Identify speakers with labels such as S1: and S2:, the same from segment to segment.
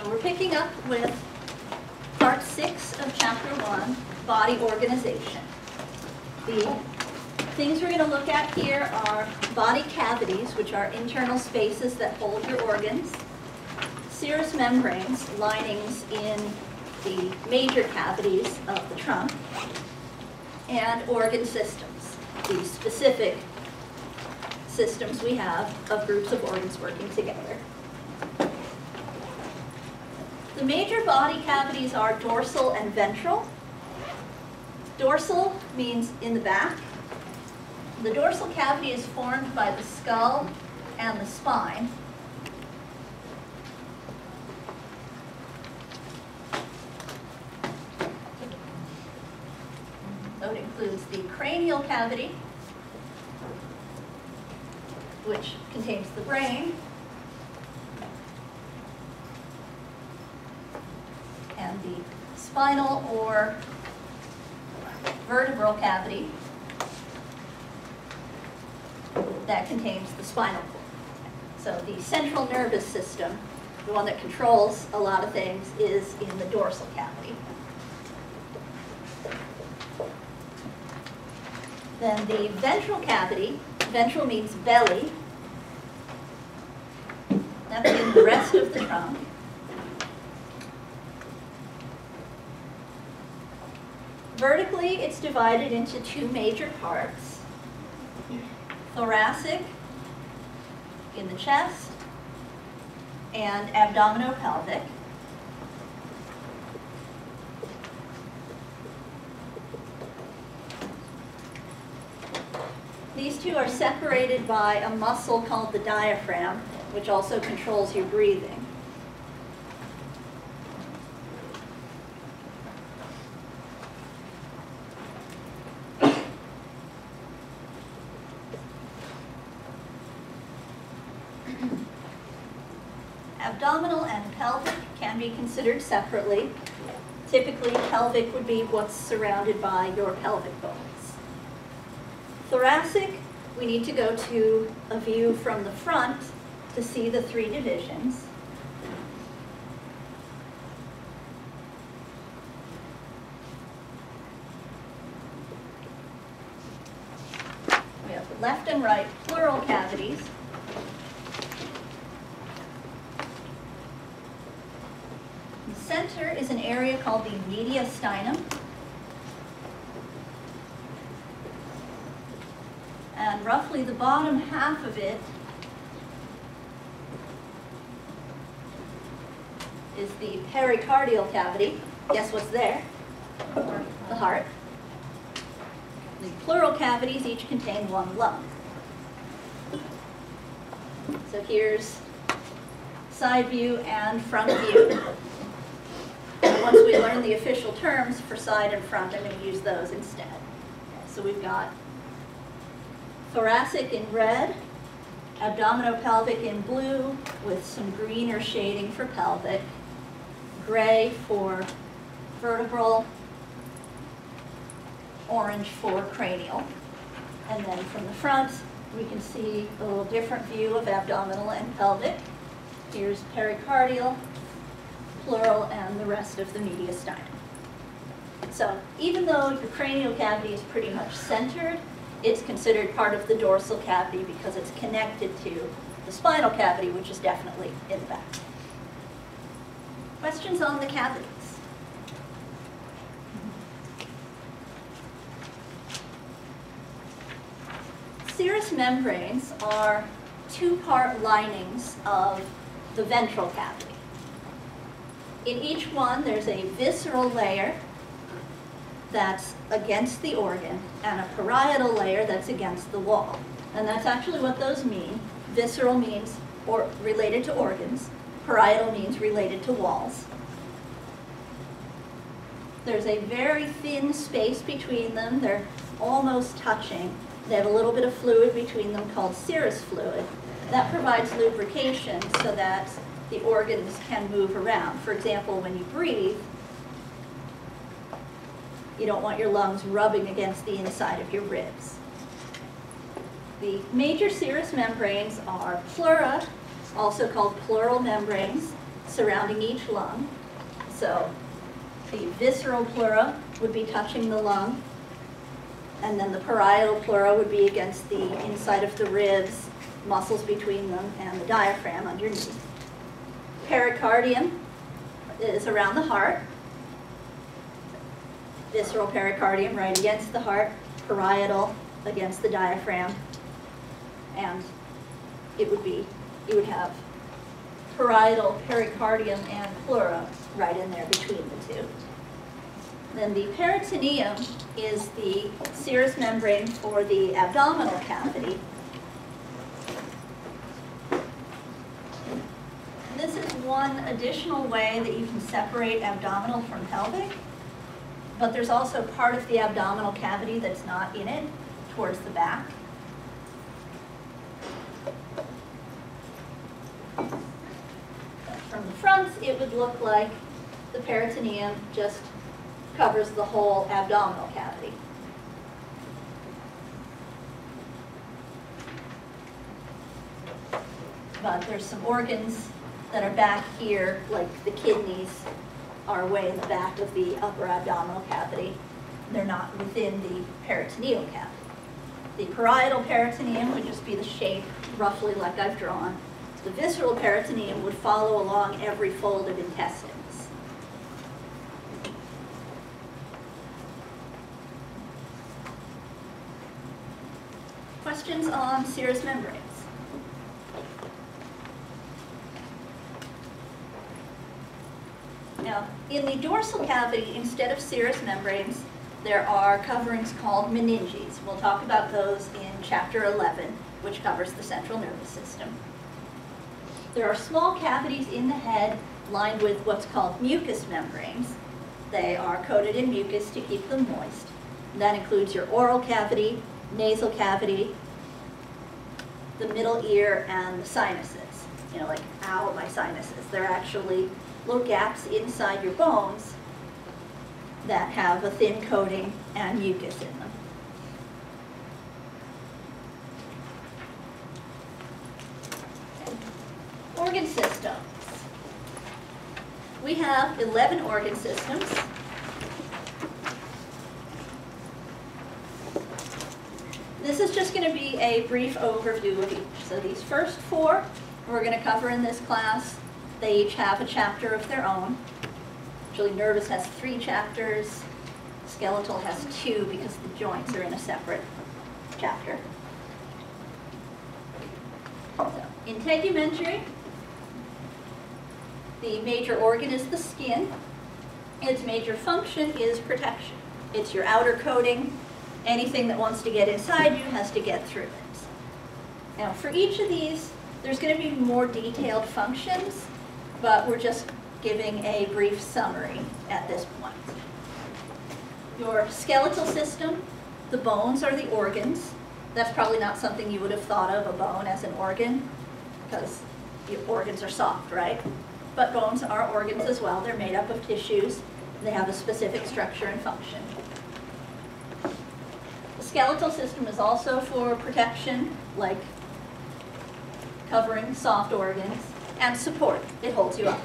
S1: So we're picking up with part 6 of chapter 1, body organization. The things we're going to look at here are body cavities, which are internal spaces that hold your organs, serous membranes, linings in the major cavities of the trunk, and organ systems, the specific systems we have of groups of organs working together. The major body cavities are dorsal and ventral. Dorsal means in the back. The dorsal cavity is formed by the skull and the spine. So it includes the cranial cavity, which contains the brain, and the spinal or vertebral cavity that contains the spinal cord. So the central nervous system, the one that controls a lot of things, is in the dorsal cavity. Then the ventral cavity, ventral means belly, that's in the rest of the trunk. Vertically, it's divided into two major parts. Thoracic in the chest and abdominopelvic. These two are separated by a muscle called the diaphragm, which also controls your breathing. Abdominal and pelvic can be considered separately. Typically, pelvic would be what's surrounded by your pelvic bones. Thoracic, we need to go to a view from the front to see the three divisions. We have the left and right pleural cavities. The center is an area called the mediastinum. And roughly the bottom half of it is the pericardial cavity. Guess what's there? The heart. The pleural cavities each contain one lung. So here's side view and front view. And once we learn the official terms for side and front, I'm going to use those instead. So we've got thoracic in red, abdominopelvic in blue, with some greener shading for pelvic, gray for vertebral, orange for cranial. And then from the front, we can see a little different view of abdominal and pelvic. Here's pericardial, pleural, and the rest of the mediastinum. So even though your cranial cavity is pretty much centered, it's considered part of the dorsal cavity because it's connected to the spinal cavity, which is definitely in the back. Questions on the cavities? Serous membranes are two-part linings of the ventral cavity. In each one, there's a visceral layer that's against the organ and a parietal layer that's against the wall. And that's actually what those mean. Visceral means related to organs. Parietal means related to walls. There's a very thin space between them. They're almost touching. They have a little bit of fluid between them called serous fluid. That provides lubrication so that the organs can move around. For example, when you breathe, you don't want your lungs rubbing against the inside of your ribs. The major serous membranes are pleura, also called pleural membranes, surrounding each lung. So the visceral pleura would be touching the lung, and then the parietal pleura would be against the inside of the ribs, muscles between them, and the diaphragm underneath. Pericardium is around the heart. Visceral pericardium right against the heart, parietal against the diaphragm, and you would have parietal, pericardium, and pleura right in there between the two. Then the peritoneum is the serous membrane for the abdominal cavity. This is one additional way that you can separate abdominal from pelvic, but there's also part of the abdominal cavity that's not in it, towards the back. From the front, it would look like the peritoneum just covers the whole abdominal cavity. But there's some organs that are back here, like the kidneys are way in the back of the upper abdominal cavity. They're not within the peritoneal cavity. The parietal peritoneum would just be the shape roughly like I've drawn. The visceral peritoneum would follow along every fold of intestines. Questions on serous membranes? Now, in the dorsal cavity, instead of serous membranes, there are coverings called meninges. We'll talk about those in chapter 11, which covers the central nervous system. There are small cavities in the head lined with what's called mucous membranes. They are coated in mucus to keep them moist. And that includes your oral cavity, nasal cavity, the middle ear, and the sinuses. You know, like, ow, my sinuses. They're actually little gaps inside your bones that have a thin coating and mucus in them. Organ systems. We have 11 organ systems. This is just going to be a brief overview of each. So these first 4 we're going to cover in this class. They each have a chapter of their own. Actually, nervous has 3 chapters. Skeletal has 2 because the joints are in a separate chapter. So, integumentary. The major organ is the skin. Its major function is protection. It's your outer coating. Anything that wants to get inside you has to get through it. Now, for each of these, there's going to be more detailed functions, but we're just giving a brief summary at this point. Your skeletal system, the bones are the organs. That's probably not something you would have thought of, a bone as an organ, because your organs are soft, right? But bones are organs as well. They're made up of tissues. They have a specific structure and function. The skeletal system is also for protection, like covering soft organs, and support. It holds you up.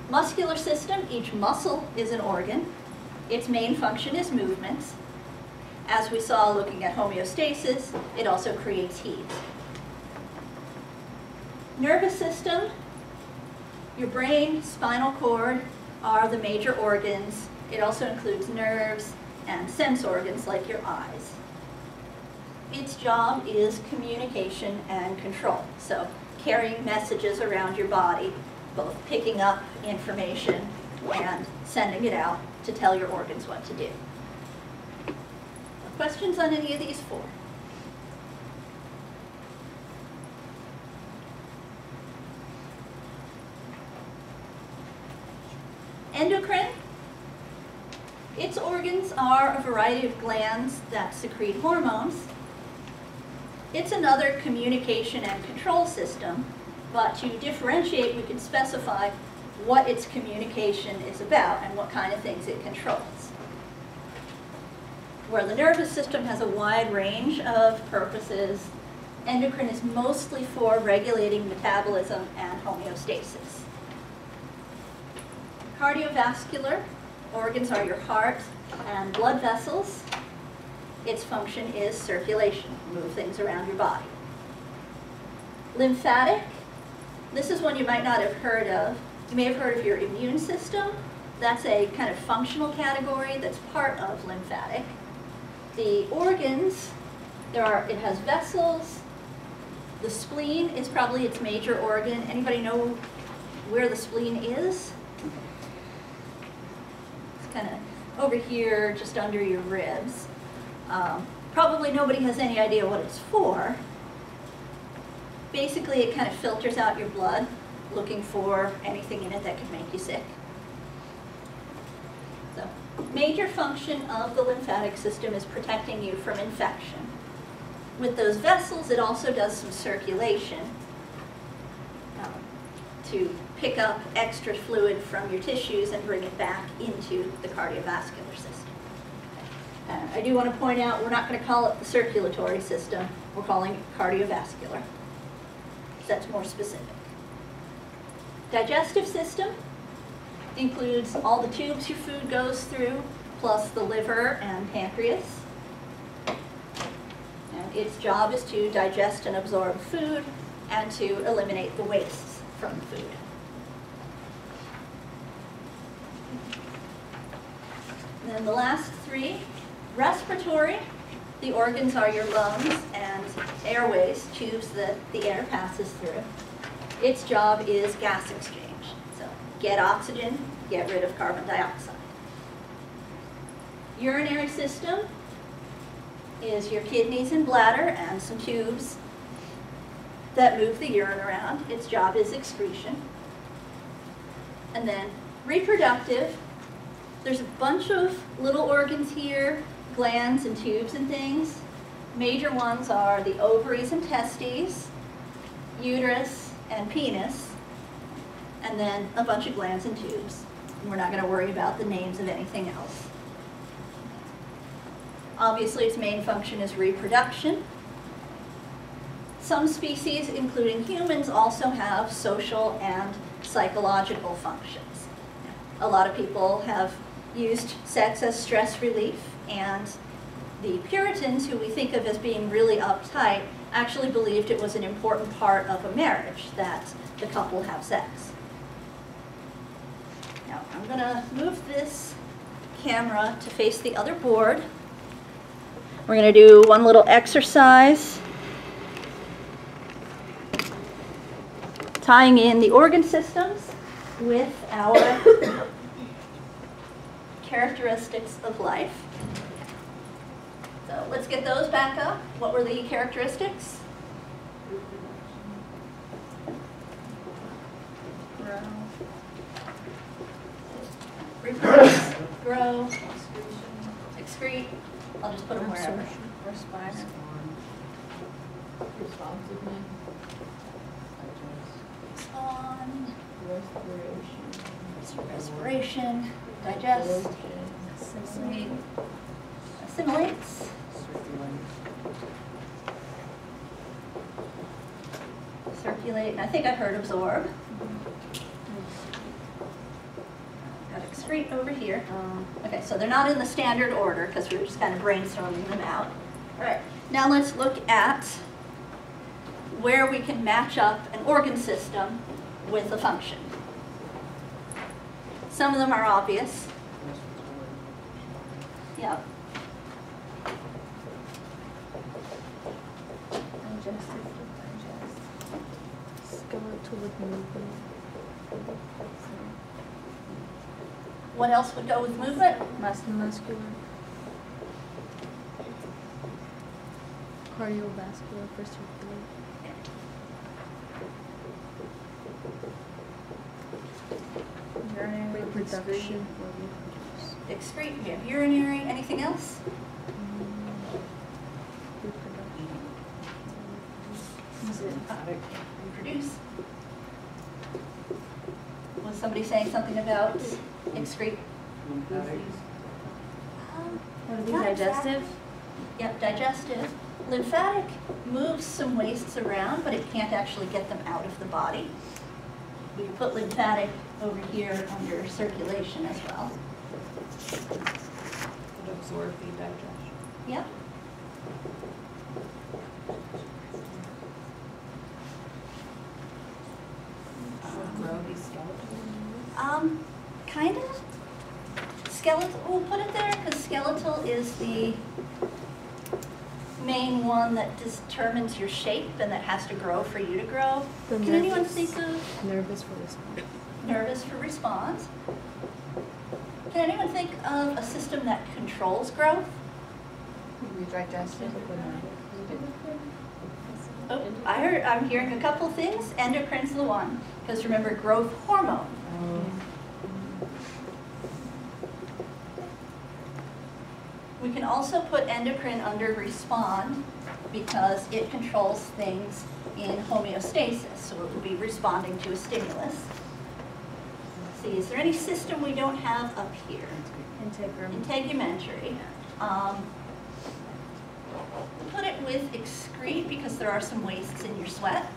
S1: Muscular system, each muscle is an organ. Its main function is movement. As we saw looking at homeostasis, it also creates heat. Nervous system, your brain, spinal cord are the major organs. It also includes nerves and sense organs like your eyes. Its job is communication and control. So carrying messages around your body, both picking up information and sending it out to tell your organs what to do. Questions on any of these 4? Endocrine. Its organs are a variety of glands that secrete hormones. It's another communication and control system, but to differentiate, we can specify what its communication is about and what kind of things it controls. Where the nervous system has a wide range of purposes, Endocrine is mostly for regulating metabolism and homeostasis. Cardiovascular organs are your heart and blood vessels. Its function is circulation, move things around your body. Lymphatic, this is one you might not have heard of. You may have heard of your immune system. That's a kind of functional category that's part of lymphatic. The organs, it has vessels. The spleen is probably its major organ. Anybody know where the spleen is? It's kind of over here, just under your ribs. Probably nobody has any idea what it's for. Basically, it kind of filters out your blood, looking for anything in it that could make you sick. So, major function of the lymphatic system is protecting you from infection. With those vessels, it also does some circulation to pick up extra fluid from your tissues and bring it back into the cardiovascular system. I do want to point out, we're not going to call it the circulatory system. We're calling it cardiovascular. That's more specific. Digestive system includes all the tubes your food goes through, plus the liver and pancreas. And its job is to digest and absorb food and to eliminate the wastes from the food. And then the last three, respiratory. The organs are your lungs and airways, tubes that the air passes through. Its job is gas exchange. So get oxygen, get rid of carbon dioxide. Urinary system is your kidneys and bladder and some tubes that move the urine around. Its job is excretion. And then reproductive, there's a bunch of little organs here, glands and tubes and things. Major ones are the ovaries and testes, uterus and penis, and then a bunch of glands and tubes. And we're not going to worry about the names of anything else. Obviously, its main function is reproduction. Some species, including humans, also have social and psychological functions. A lot of people have used sex as stress relief, and the Puritans, who we think of as being really uptight, actually believed it was an important part of a marriage that the couple have sex. Now, I'm going to move this camera to face the other board. We're going to do one little exercise, tying in the organ systems with our characteristics of life. So let's get those back up. What were the characteristics? Grow. Reproduce, grow, excrete. I'll just put them wherever.
S2: Respire.
S1: On.
S2: Respiration.
S1: Respiration. Digest. Assimilate. Assimilates. Circulate. And I think I heard absorb. Got excrete over here. Okay, so they're not in the standard order because we're just kind of brainstorming them out. All right, now let's look at where we can match up an organ system with a function. Some of them are obvious. Yep.
S2: Digestive, skeletal with movement.
S1: What else would go with movement?
S2: Muscular. Cardiovascular for circulation.
S1: Urinary,
S2: Reproduction.
S1: excrete. We have urinary. Anything else?
S2: Reproduction.
S1: Is it reproduce? Was somebody saying something about excrete?
S2: What are these?
S1: Not
S2: Digestive?
S1: exactly. Yep, digestive. lymphatic moves some wastes around, but it can't actually get them out of the body. We can put lymphatic over here under circulation as well.
S3: Would absorb the digestion.
S1: Yep.
S3: Would grow be skeletal?
S1: Kind of. Skeletal, we'll put it there because skeletal is the main one that determines your shape and that has to grow for you to grow.
S2: The
S1: Can anyone
S2: nervous.
S1: think of
S2: Nervous for response.
S1: nervous for response? Can anyone think of a system that controls growth?
S3: Digestive.
S1: Oh, I'm hearing a couple things. Endocrine's the one, because remember, growth hormone. We can also put endocrine under respond because it controls things in homeostasis, so it will be responding to a stimulus. Let's see, is there any system we don't have up here? Integumentary. Put it with excrete because there are some wastes in your sweat.